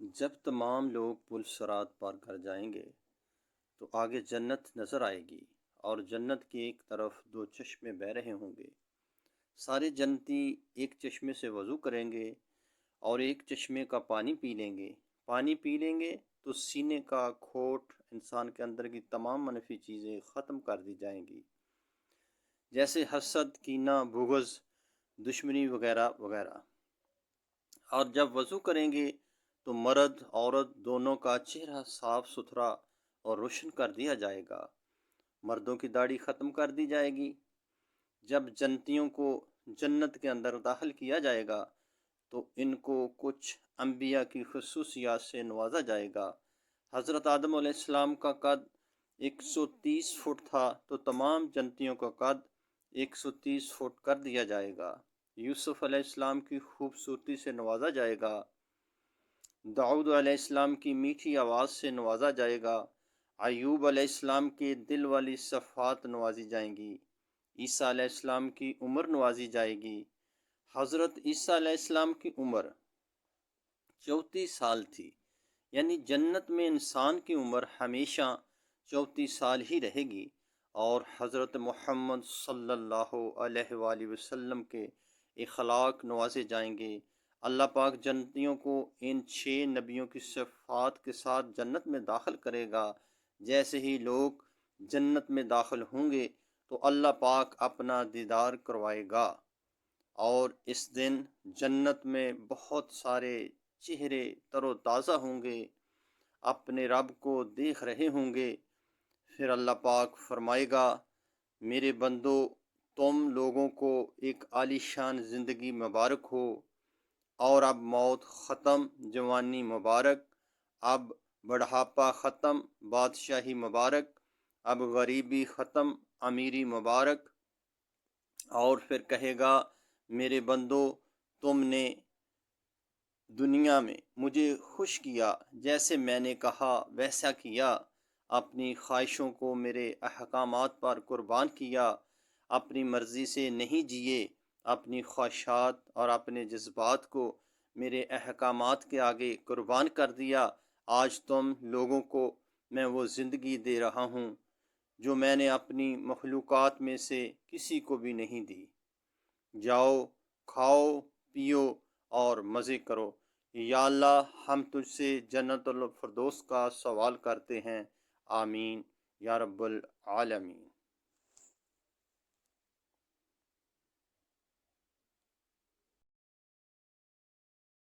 جب تمام لوگ پل صراط پار کر جائیں گے تو آگے جنت نظر آئے گی اور جنت کی ایک طرف دو چشمے بہہ رہے ہوں گے۔ سارے جنتی ایک چشمے سے وضو کریں گے اور ایک چشمے کا پانی پی لیں گے۔ پانی پی لیں گے تو سینے کا کھوٹ، انسان کے اندر کی تمام منفی چیزیں ختم کر دی جائیں گی، جیسے حسد، کینہ، بغض، دشمنی وغیرہ وغیرہ۔ اور جب وضو کریں گے تو مرد عورت دونوں کا چہرہ صاف ستھرا اور روشن کر دیا جائے گا۔ مردوں کی داڑھی ختم کر دی جائے گی۔ جب جنتیوں کو جنت کے اندر داخل کیا جائے گا تو ان کو کچھ انبیاء کی خصوصیات سے نوازا جائے گا۔ حضرت آدم علیہ السلام کا قد 130 فٹ تھا تو تمام جنتیوں کا قد 130 فٹ کر دیا جائے گا۔ یوسف علیہ السلام کی خوبصورتی سے نوازا جائے گا۔ داؤد علیہ السلام کی میٹھی آواز سے نوازا جائے گا۔ ایوب علیہ السلام کے دل والی صفات نوازی جائیں گی۔ عیسیٰ علیہ السلام کی عمر نوازی جائے گی۔ حضرت عیسیٰ علیہ السلام کی عمر 34 سال تھی، یعنی جنت میں انسان کی عمر ہمیشہ 34 سال ہی رہے گی۔ اور حضرت محمد صلی اللہ علیہ وآلہ وسلم کے اخلاق نوازے جائیں گے۔ اللہ پاک جنتیوں کو ان 6 نبیوں کی صفات کے ساتھ جنت میں داخل کرے گا۔ جیسے ہی لوگ جنت میں داخل ہوں گے تو اللہ پاک اپنا دیدار کروائے گا، اور اس دن جنت میں بہت سارے چہرے تر و تازہ ہوں گے، اپنے رب کو دیکھ رہے ہوں گے۔ پھر اللہ پاک فرمائے گا، میرے بندو، تم لوگوں کو ایک عالی شان زندگی مبارک ہو، اور اب موت ختم، جوانی مبارک، اب بڑھاپا ختم، بادشاہی مبارک، اب غریبی ختم، امیری مبارک۔ اور پھر کہے گا، میرے بندو، تم نے دنیا میں مجھے خوش کیا، جیسے میں نے کہا ویسا کیا، اپنی خواہشوں کو میرے احکامات پر قربان کیا، اپنی مرضی سے نہیں جیے، اپنی خواہشات اور اپنے جذبات کو میرے احکامات کے آگے قربان کر دیا۔ آج تم لوگوں کو میں وہ زندگی دے رہا ہوں جو میں نے اپنی مخلوقات میں سے کسی کو بھی نہیں دی۔ جاؤ، کھاؤ، پیو اور مزے کرو۔ یا اللہ، ہم تجھ سے جنت الفردوس کا سوال کرتے ہیں، آمین یا رب العالمین۔